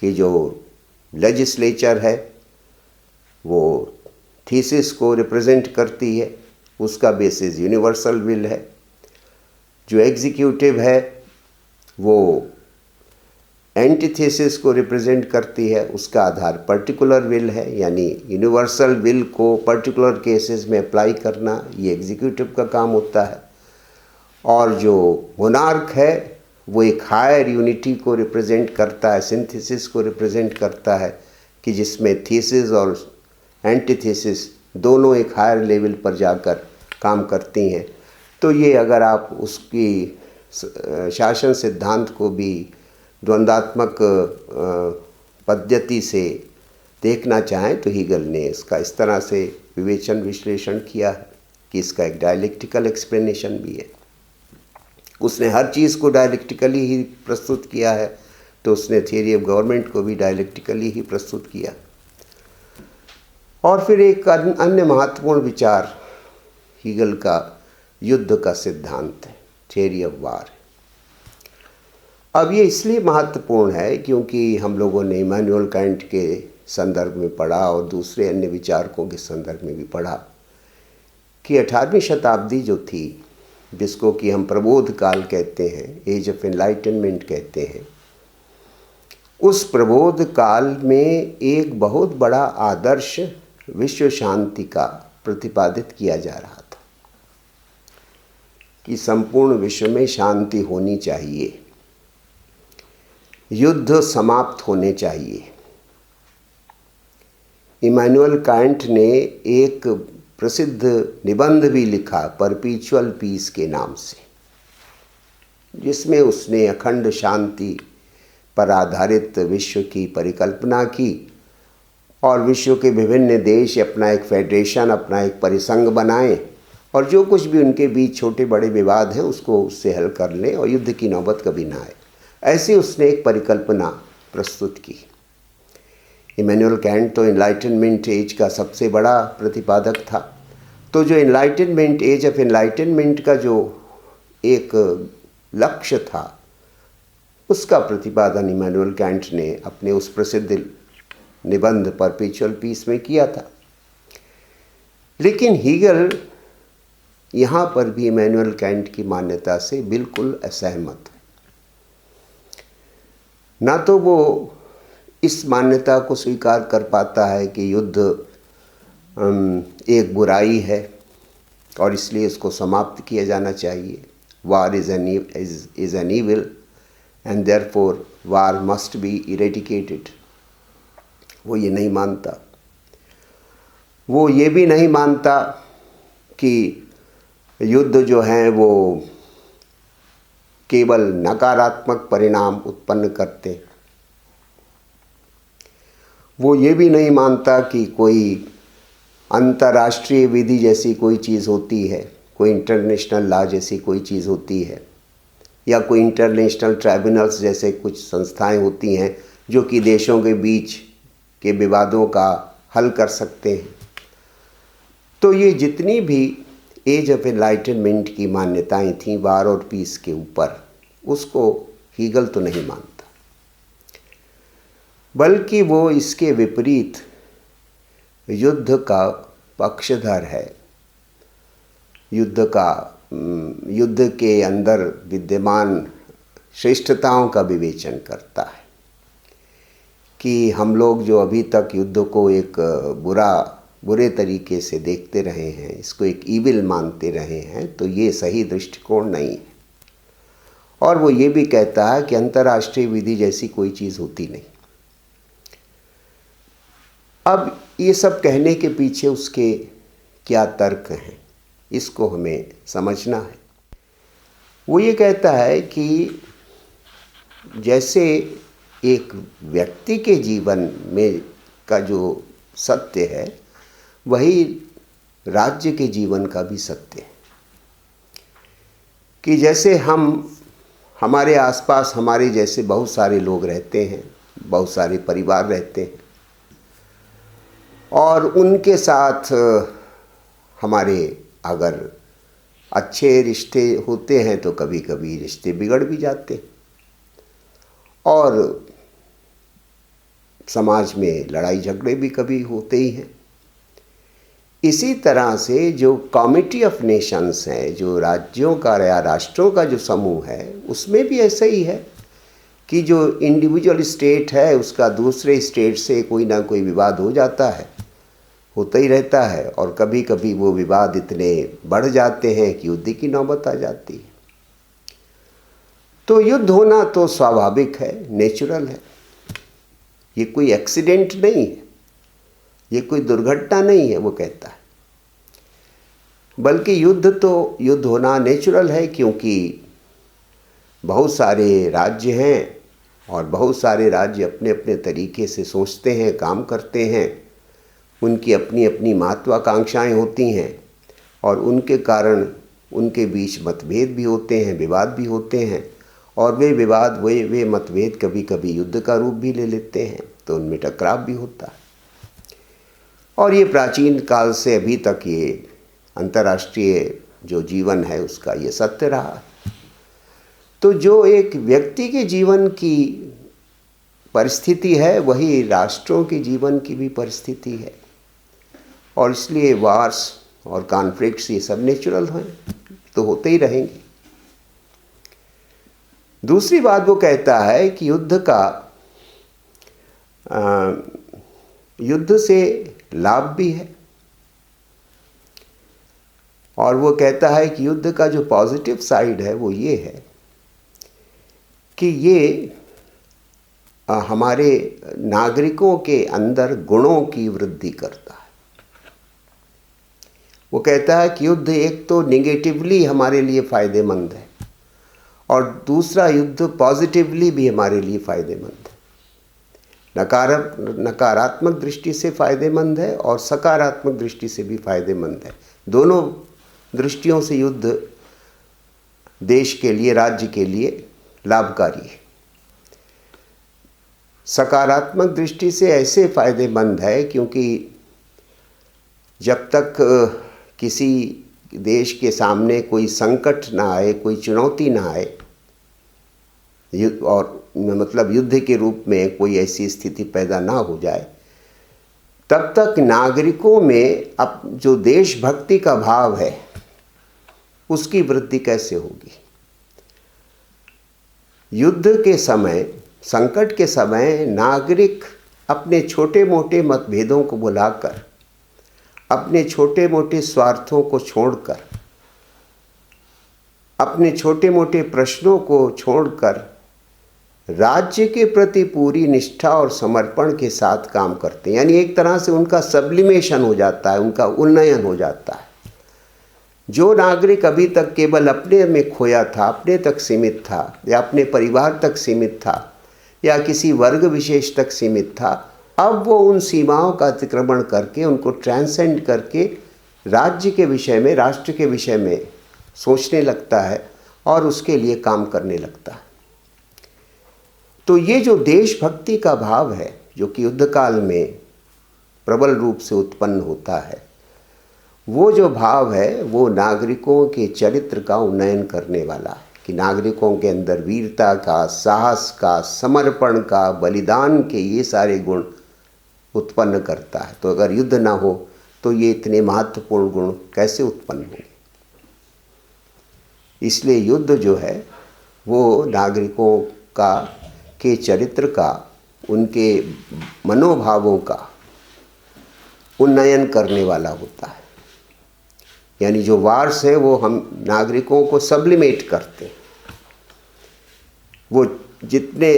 कि जो लेजिस्लेचर है वो थीसिस को रिप्रेजेंट करती है, उसका बेसिस यूनिवर्सल विल है। जो एग्जीक्यूटिव है वो एंटीथेसिस को रिप्रेजेंट करती है, उसका आधार पर्टिकुलर विल है। यानी यूनिवर्सल विल को पर्टिकुलर केसेस में अप्लाई करना ये एग्जीक्यूटिव का काम होता है। और जो मोनार्क है वो एक हायर यूनिटी को रिप्रेजेंट करता है, सिंथेसिस को रिप्रेजेंट करता है कि जिसमें थीसिस और एंटीथेसिस दोनों एक हायर लेवल पर जाकर काम करती हैं। तो ये अगर आप उसकी शासन सिद्धांत को भी द्वंद्वात्मक पद्धति से देखना चाहें तो हीगल ने इसका इस तरह से विश्लेषण किया है कि इसका एक डायलेक्टिकल एक्सप्लेनेशन भी है। उसने हर चीज़ को डायलेक्टिकली ही प्रस्तुत किया है तो उसने थियरी ऑफ गवर्नमेंट को भी डायलेक्टिकली ही प्रस्तुत किया। और फिर एक अन्य महत्वपूर्ण विचार हीगल का युद्ध का सिद्धांत है, थियरी ऑफ वार। अब ये इसलिए महत्वपूर्ण है क्योंकि हम लोगों ने इमैनुअल कैंट के संदर्भ में पढ़ा और दूसरे अन्य विचारकों के संदर्भ में भी पढ़ा कि 18वीं शताब्दी जो थी, जिसको कि हम प्रबोध काल कहते हैं, एज ऑफ एनलाइटनमेंट कहते हैं, उस प्रबोध काल में एक बहुत बड़ा आदर्श विश्व शांति का प्रतिपादित किया जा रहा था कि संपूर्ण विश्व में शांति होनी चाहिए, युद्ध समाप्त होने चाहिए। इमैनुअल कांट ने एक प्रसिद्ध निबंध भी लिखा परपीचुअल पीस के नाम से, जिसमें उसने अखंड शांति पर आधारित विश्व की परिकल्पना की और विश्व के विभिन्न देश अपना एक फेडरेशन, अपना एक परिसंघ बनाएं और जो कुछ भी उनके बीच छोटे बड़े विवाद हैं उसको उससे हल कर लें और युद्ध की नौबत कभी ना आए। ऐसी उसने एक परिकल्पना प्रस्तुत की। इमैनुअल कैंट तो एनलाइटनमेंट एज का सबसे बड़ा प्रतिपादक था। तो जो एनलाइटनमेंट एज ऑफ एनलाइटनमेंट का जो एक लक्ष्य था उसका प्रतिपादन इमैनुअल कैंट ने अपने उस प्रसिद्ध निबंध परपीचुअल पीस में किया था। लेकिन हीगल यहाँ पर भी इमैनुअल कैंट की मान्यता से बिल्कुल असहमत है। ना तो वो इस मान्यता को स्वीकार कर पाता है कि युद्ध एक बुराई है और इसलिए इसको समाप्त किया जाना चाहिए, war is an evil and therefore war must be eradicated. वो ये नहीं मानता। वो ये भी नहीं मानता कि युद्ध जो हैं वो केवल नकारात्मक परिणाम उत्पन्न करते। वो ये भी नहीं मानता कि कोई अंतर्राष्ट्रीय विधि जैसी कोई चीज़ होती है, कोई इंटरनेशनल लॉ जैसी कोई चीज़ होती है, या कोई इंटरनेशनल ट्राइब्यूनल्स जैसे कुछ संस्थाएं होती हैं जो कि देशों के बीच के विवादों का हल कर सकते हैं। तो ये जितनी भी एज ऑफ एनलाइटनमेंट की मान्यताएं थीं वार और पीस के ऊपर, उसको हीगल तो नहीं मानता, बल्कि वो इसके विपरीत युद्ध का पक्षधर है। युद्ध के अंदर विद्यमान श्रेष्ठताओं का विवेचन करता है कि हम लोग जो अभी तक युद्ध को एक बुरे तरीके से देखते रहे हैं, इसको एक ईविल मानते रहे हैं, तो ये सही दृष्टिकोण नहीं है। और वो ये भी कहता है कि अंतर्राष्ट्रीय विधि जैसी कोई चीज़ होती नहीं। अब ये सब कहने के पीछे उसके क्या तर्क हैं, इसको हमें समझना है। वो ये कहता है कि जैसे एक व्यक्ति के जीवन में का जो सत्य है, वही राज्य के जीवन का भी सत्य है। कि जैसे हमारे आसपास हमारे जैसे बहुत सारे लोग रहते हैं, बहुत सारे परिवार रहते हैं, और उनके साथ हमारे अगर अच्छे रिश्ते होते हैं तो कभी कभी रिश्ते बिगड़ भी जाते हैं, और समाज में लड़ाई झगड़े भी कभी होते ही हैं। इसी तरह से जो कमिटी ऑफ नेशंस है, जो राज्यों का या राष्ट्रों का जो समूह है, उसमें भी ऐसा ही है कि जो इंडिविजुअल स्टेट है उसका दूसरे स्टेट से कोई ना कोई विवाद हो जाता है, होता ही रहता है, और कभी कभी वो विवाद इतने बढ़ जाते हैं कि युद्ध की नौबत आ जाती है। तो युद्ध होना तो स्वाभाविक है, नेचुरल है। ये कोई एक्सीडेंट नहीं है, ये कोई दुर्घटना नहीं है, वो कहता है। बल्कि युद्ध होना नेचुरल है, क्योंकि बहुत सारे राज्य हैं और बहुत सारे राज्य अपने अपने तरीके से सोचते हैं, काम करते हैं, उनकी अपनी अपनी महत्वाकांक्षाएं होती हैं, और उनके कारण उनके बीच मतभेद भी होते हैं, विवाद भी होते हैं, और वे मतभेद कभी कभी युद्ध का रूप भी ले लेते हैं, तो उनमें टकराव भी होता है। और ये प्राचीन काल से अभी तक ये अंतर्राष्ट्रीय जो जीवन है उसका ये सत्य रहा है। तो जो एक व्यक्ति के जीवन की परिस्थिति है, वही राष्ट्रों के जीवन की भी परिस्थिति है, और इसलिए वार्स और कॉन्फ्लिक्ट्स ये सब नेचुरल हैं, तो होते ही रहेंगे। दूसरी बात वो कहता है कि युद्ध से लाभ भी है, और वो कहता है कि युद्ध का जो पॉजिटिव साइड है वो ये है कि ये हमारे नागरिकों के अंदर गुणों की वृद्धि करता है। वो कहता है कि युद्ध एक तो निगेटिवली हमारे लिए फ़ायदेमंद है, और दूसरा युद्ध पॉजिटिवली भी हमारे लिए फ़ायदेमंद है। नकारात्मक दृष्टि से फ़ायदेमंद है और सकारात्मक दृष्टि से भी फ़ायदेमंद है। दोनों दृष्टियों से युद्ध देश के लिए, राज्य के लिए लाभकारी है। सकारात्मक दृष्टि से ऐसे फ़ायदेमंद है क्योंकि जब तक किसी देश के सामने कोई संकट ना आए, कोई चुनौती ना आए, और मतलब युद्ध के रूप में कोई ऐसी स्थिति पैदा ना हो जाए, तब तक नागरिकों में अब जो देशभक्ति का भाव है उसकी वृद्धि कैसे होगी। युद्ध के समय, संकट के समय नागरिक अपने छोटे मोटे मतभेदों को बुलाकर, अपने छोटे मोटे स्वार्थों को छोड़कर, अपने छोटे मोटे प्रश्नों को छोड़कर राज्य के प्रति पूरी निष्ठा और समर्पण के साथ काम करते हैं। यानी एक तरह से उनका सब्लिमेशन हो जाता है, उनका उन्नयन हो जाता है। जो नागरिक अभी तक केवल अपने में खोया था, अपने तक सीमित था, या अपने परिवार तक सीमित था, या किसी वर्ग विशेष तक सीमित था, अब वो उन सीमाओं का अतिक्रमण करके, उनको ट्रांसेंड करके राज्य के विषय में, राष्ट्र के विषय में सोचने लगता है और उसके लिए काम करने लगता है। तो ये जो देशभक्ति का भाव है, जो कि युद्ध काल में प्रबल रूप से उत्पन्न होता है, वो जो भाव है वो नागरिकों के चरित्र का उन्नयन करने वाला है, कि नागरिकों के अंदर वीरता का, साहस का, समर्पण का, बलिदान के ये सारे गुण उत्पन्न करता है। तो अगर युद्ध ना हो तो ये इतने महत्वपूर्ण गुण कैसे उत्पन्न होंगे। इसलिए युद्ध जो है वो नागरिकों का के चरित्र का, उनके मनोभावों का उन्नयन करने वाला होता है। यानी जो वार्स है वो हम नागरिकों को सब्लिमेट करते हैं। वो जितने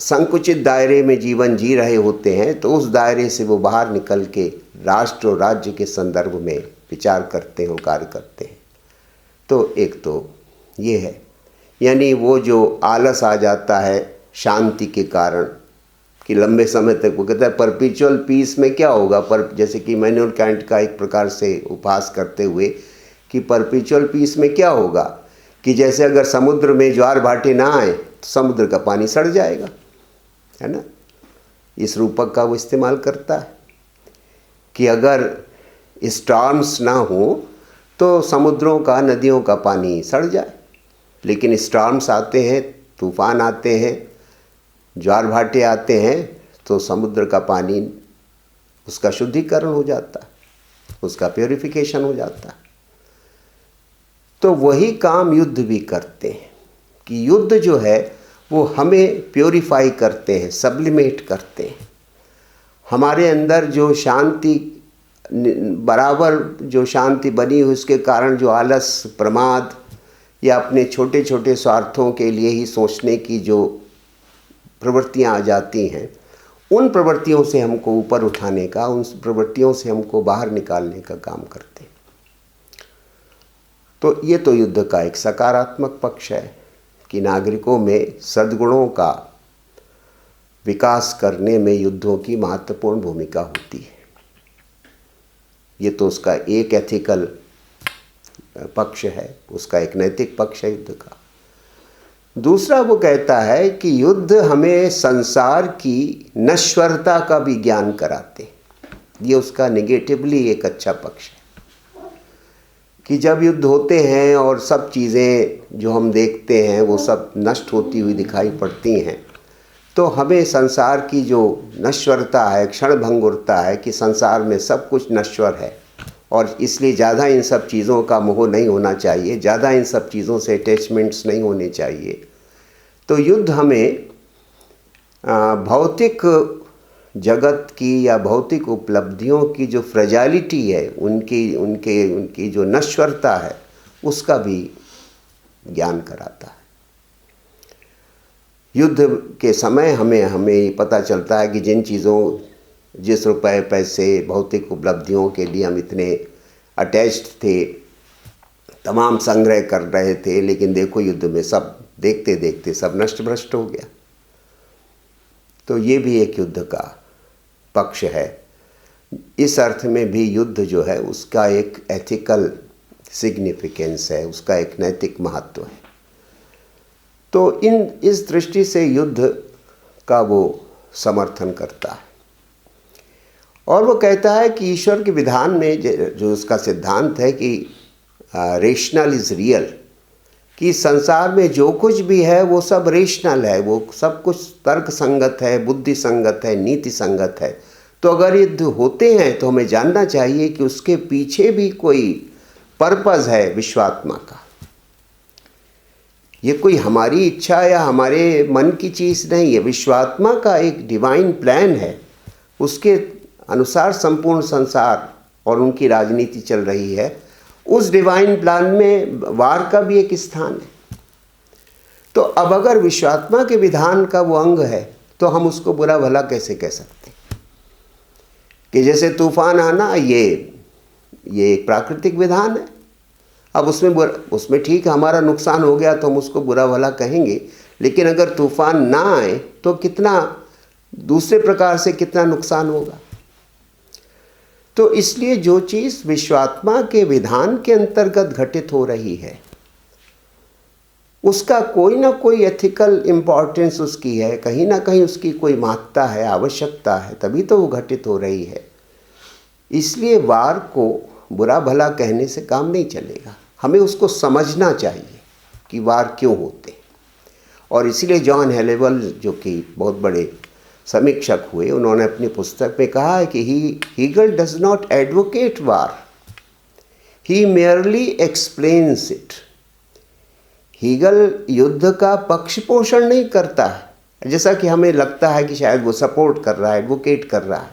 संकुचित दायरे में जीवन जी रहे होते हैं तो उस दायरे से वो बाहर निकल के राष्ट्र और राज्य के संदर्भ में विचार करते हैं और कार्य करते हैं। तो एक तो ये है, यानी वो जो आलस आ जाता है शांति के कारण, कि लंबे समय तक, वो कहता है परपेचुअल पीस में क्या होगा, पर जैसे कि इमैनुअल कैंट का एक प्रकार से उपहास करते हुए कि परपेचुअल पीस में क्या होगा, कि जैसे अगर समुद्र में ज्वार भाटे ना आए तो समुद्र का पानी सड़ जाएगा, है ना। इस रूपक का वो इस्तेमाल करता है कि अगर स्टॉर्म्स ना हो तो समुद्रों का, नदियों का पानी सड़ जाए, लेकिन स्टॉर्म्स आते हैं, तूफान आते हैं, ज्वार भाटे आते हैं तो समुद्र का पानी, उसका शुद्धिकरण हो जाता है, उसका प्योरिफिकेशन हो जाता है। तो वही काम युद्ध भी करते हैं, कि युद्ध जो है वो हमें प्योरीफाई करते हैं, सब्लिमेट करते हैं। हमारे अंदर जो शांति, बराबर जो शांति बनी हुई, उसके कारण जो आलस, प्रमाद या अपने छोटे छोटे स्वार्थों के लिए ही सोचने की जो प्रवृत्तियां आ जाती हैं, उन प्रवृत्तियों से हमको ऊपर उठाने का, उन प्रवृत्तियों से हमको बाहर निकालने का काम करते हैं। तो ये तो युद्ध का एक सकारात्मक पक्ष है कि नागरिकों में सद्गुणों का विकास करने में युद्धों की महत्वपूर्ण भूमिका होती है। ये तो उसका एक एथिकल पक्ष है, उसका एक नैतिक पक्ष है युद्ध का। दूसरा वो कहता है कि युद्ध हमें संसार की नश्वरता का भी ज्ञान कराते। ये उसका नेगेटिवली एक अच्छा पक्ष है कि जब युद्ध होते हैं और सब चीज़ें जो हम देखते हैं वो सब नष्ट होती हुई दिखाई पड़ती हैं, तो हमें संसार की जो नश्वरता है, क्षणभंगुरता है, कि संसार में सब कुछ नश्वर है और इसलिए ज़्यादा इन सब चीज़ों का मोह नहीं होना चाहिए, ज़्यादा इन सब चीज़ों से अटैचमेंट्स नहीं होने चाहिए। तो युद्ध हमें भौतिक जगत की या भौतिक उपलब्धियों की जो फ्रेजाइलिटी है, उनकी जो नश्वरता है, उसका भी ज्ञान कराता है। युद्ध के समय हमें पता चलता है कि जिन चीज़ों, जिस रुपए पैसे, भौतिक उपलब्धियों के लिए हम इतने अटैच्ड थे, तमाम संग्रह कर रहे थे, लेकिन देखो युद्ध में सब देखते देखते सब नष्ट भ्रष्ट हो गया। तो ये भी एक युद्ध का पक्ष है। इस अर्थ में भी युद्ध जो है उसका एक एथिकल सिग्निफिकेंस है, उसका एक नैतिक महत्व है। तो इस दृष्टि से युद्ध का वो समर्थन करता है। और वो कहता है कि ईश्वर के विधान में जो उसका सिद्धांत है कि रेशनल इज़ रियल, कि संसार में जो कुछ भी है वो सब रेशनल है, वो सब कुछ तर्क संगत है, बुद्धि संगत है, नीति संगत है। तो अगर युद्ध होते हैं तो हमें जानना चाहिए कि उसके पीछे भी कोई पर्पस है विश्वात्मा का। ये कोई हमारी इच्छा या हमारे मन की चीज़ नहीं है, विश्वात्मा का एक डिवाइन प्लान है। उसके अनुसार संपूर्ण संसार और उनकी राजनीति चल रही है। उस डिवाइन प्लान में वार का भी एक स्थान है। तो अब अगर विश्वात्मा के विधान का वो अंग है तो हम उसको बुरा भला कैसे कह सकते हैं? कि जैसे तूफान आना ये एक प्राकृतिक विधान है। अब उसमें ठीक है, हमारा नुकसान हो गया तो हम उसको बुरा भला कहेंगे, लेकिन अगर तूफान ना आए तो कितना दूसरे प्रकार से कितना नुकसान होगा। तो इसलिए जो चीज़ विश्वात्मा के विधान के अंतर्गत घटित हो रही है उसका कोई ना कोई एथिकल इम्पॉर्टेंस उसकी है, कहीं ना कहीं उसकी कोई महत्ता है, आवश्यकता है, तभी तो वो घटित हो रही है। इसलिए वार को बुरा भला कहने से काम नहीं चलेगा, हमें उसको समझना चाहिए कि वार क्यों होते। और इसीलिए जॉन हेलेवल जो कि बहुत बड़े समीक्षक हुए, उन्होंने अपनी पुस्तक में कहा है कि Hegel does not advocate war, he merely explains it. Hegel युद्ध का पक्ष पोषण नहीं करता है, जैसा कि हमें लगता है कि शायद वो सपोर्ट कर रहा है, एडवोकेट कर रहा है।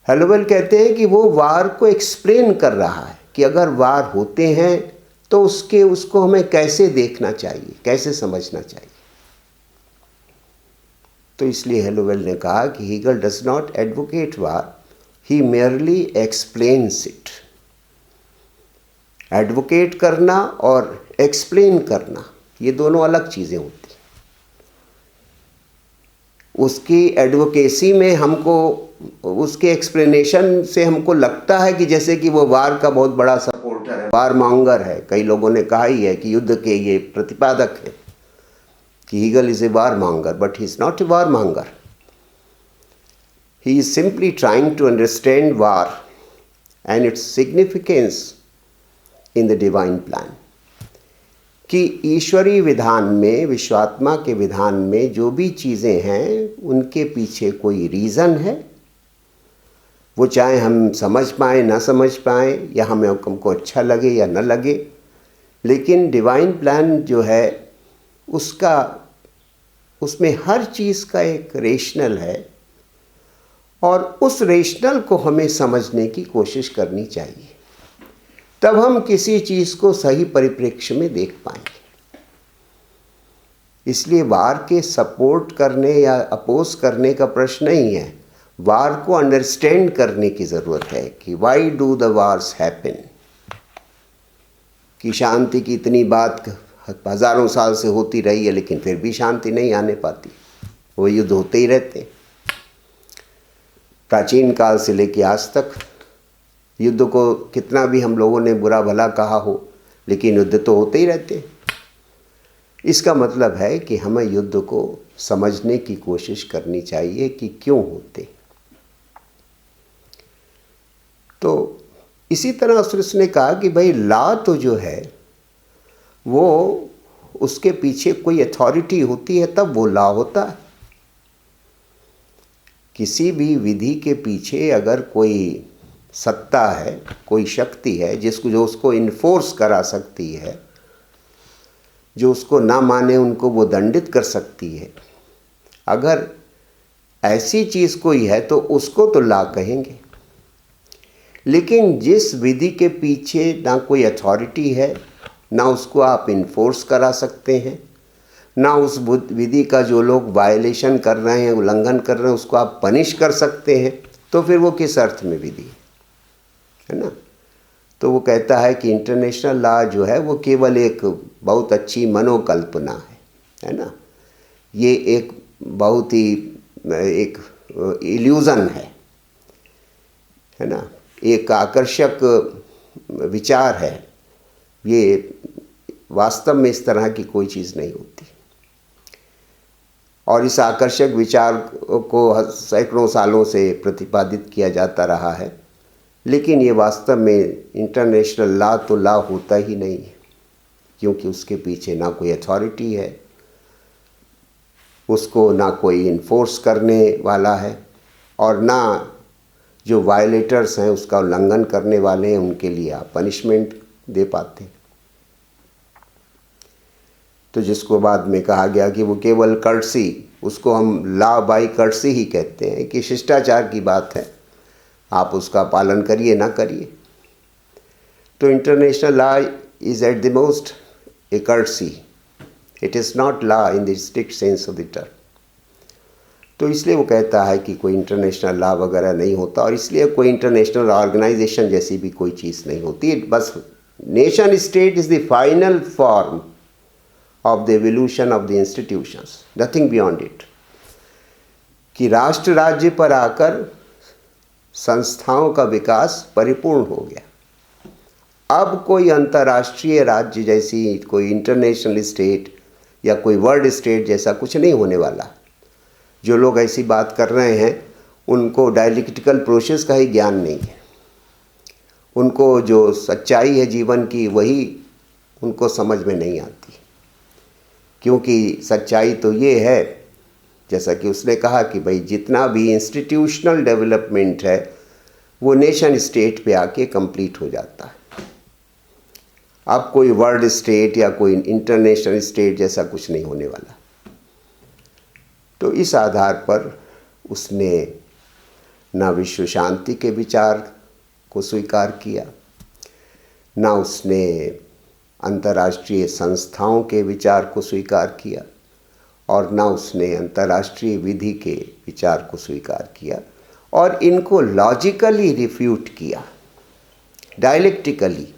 हेलेवल कहते हैं कि वो वार को एक्सप्लेन कर रहा है कि अगर वार होते हैं तो उसको हमें कैसे देखना चाहिए, कैसे समझना चाहिए। तो इसलिए हेलेवल ने कहा कि Hegel does not advocate war, he merely explains it. Advocate करना और एक्सप्लेन करना ये दोनों अलग चीज़ें होती। उसकी एडवोकेसी में हमको, उसके एक्सप्लेनेशन से हमको लगता है कि जैसे कि वो वार का बहुत बड़ा सपोर्टर है, वार मॉन्गर है। कई लोगों ने कहा ही है कि युद्ध के ये प्रतिपादक है कि Hegel is a war monger, but he is not a war monger. He is simply trying to understand war and its significance in the divine plan. कि ईश्वरीय विधान में, विश्वात्मा के विधान में जो भी चीज़ें हैं उनके पीछे कोई रीज़न है। वो चाहे हम समझ पाएँ ना समझ पाएँ, या हमें हमको अच्छा लगे या न लगे, लेकिन डिवाइन प्लान जो है उसमें हर चीज़ का एक रेशनल है, और उस रेशनल को हमें समझने की कोशिश करनी चाहिए। तब हम किसी चीज़ को सही परिप्रेक्ष्य में देख पाएंगे। इसलिए वार के सपोर्ट करने या अपोज करने का प्रश्न नहीं है, वार को अंडरस्टैंड करने की ज़रूरत है कि why do the wars happen. कि शांति की इतनी बात हज़ारों साल से होती रही है, लेकिन फिर भी शांति नहीं आने पाती, वो युद्ध होते ही रहते। प्राचीन काल से लेकर आज तक युद्ध को कितना भी हम लोगों ने बुरा भला कहा हो, लेकिन युद्ध तो होते ही रहते। इसका मतलब है कि हमें युद्ध को समझने की कोशिश करनी चाहिए कि क्यों होते। तो इसी तरह उसने कहा कि भाई लॉ तो जो है वो उसके पीछे कोई अथॉरिटी होती है तब वो लॉ होता है। किसी भी विधि के पीछे अगर कोई सत्ता है, कोई शक्ति है जो उसको इन्फोर्स करा सकती है, जो उसको ना माने उनको वो दंडित कर सकती है, अगर ऐसी चीज़ कोई है तो उसको तो लॉ कहेंगे। लेकिन जिस विधि के पीछे ना कोई अथॉरिटी है, ना उसको आप इन्फोर्स करा सकते हैं, ना उस विधि का जो लोग वायलेशन कर रहे हैं, उल्लंघन कर रहे हैं, उसको आप पनिश कर सकते हैं, तो फिर वो किस अर्थ में विधि है ना। तो वो कहता है कि इंटरनेशनल लॉ जो है वो केवल एक बहुत अच्छी मनोकल्पना है ना। ये एक बहुत ही एक इल्यूज़न है ना, एक आकर्षक विचार है। ये वास्तव में इस तरह की कोई चीज़ नहीं होती, और इस आकर्षक विचार को सैकड़ों सालों से प्रतिपादित किया जाता रहा है, लेकिन ये वास्तव में इंटरनेशनल लॉ तो लॉ होता ही नहीं है, क्योंकि उसके पीछे ना कोई अथॉरिटी है, उसको ना कोई इन्फोर्स करने वाला है, और ना जो वायलेटर्स हैं, उसका उल्लंघन करने वाले हैं, उनके लिए आप पनिशमेंट दे पाते हैं। तो जिसको बाद में कहा गया कि वो केवल कर्टसी, उसको हम लॉ बाय कर्टसी ही कहते हैं कि शिष्टाचार की बात है, आप उसका पालन करिए ना करिए। तो international law is at the most A courtesy, it is not law in the strict sense of the term. तो इसलिए वो कहता है कि कोई इंटरनेशनल लॉ वगैरह नहीं होता, और इसलिए कोई इंटरनेशनल ऑर्गेनाइजेशन जैसी भी कोई चीज़ नहीं होती। बस nation state is the final form of the evolution of the institutions, nothing beyond it। कि राष्ट्र राज्य पर आकर संस्थाओं का विकास परिपूर्ण हो गया। अब कोई अंतर्राष्ट्रीय राज्य जैसी, कोई इंटरनेशनल स्टेट या कोई वर्ल्ड स्टेट जैसा कुछ नहीं होने वाला। जो लोग ऐसी बात कर रहे हैं उनको डायलेक्टिकल प्रोसेस का ही ज्ञान नहीं है, उनको जो सच्चाई है जीवन की वही उनको समझ में नहीं आती। क्योंकि सच्चाई तो ये है, जैसा कि उसने कहा कि भाई जितना भी इंस्टीट्यूशनल डेवलपमेंट है वो नेशन स्टेट पे आके कंप्लीट हो जाता है। अब कोई वर्ल्ड स्टेट या कोई इंटरनेशनल स्टेट जैसा कुछ नहीं होने वाला। तो इस आधार पर उसने ना विश्व शांति के विचार को स्वीकार किया, ना उसने अंतर्राष्ट्रीय संस्थाओं के विचार को स्वीकार किया, और ना उसने अंतर्राष्ट्रीय विधि के विचार को स्वीकार किया, और इनको लॉजिकली रिफ्यूट किया, डायलेक्टिकली।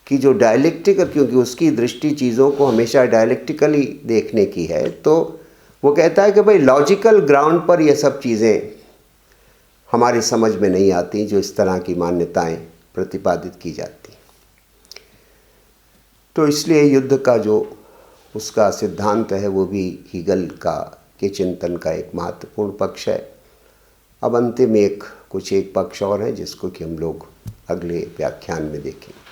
कि जो डायलेक्टिकल, क्योंकि उसकी दृष्टि चीज़ों को हमेशा डायलेक्टिकली देखने की है, तो वो कहता है कि भाई लॉजिकल ग्राउंड पर ये सब चीज़ें हमारी समझ में नहीं आती, जो इस तरह की मान्यताएं प्रतिपादित की जाती। तो इसलिए युद्ध का जो उसका सिद्धांत है वो भी हीगल के चिंतन का एक महत्वपूर्ण पक्ष है। अब अंतिम एक पक्ष और है जिसको कि हम लोग अगले व्याख्यान में देखेंगे।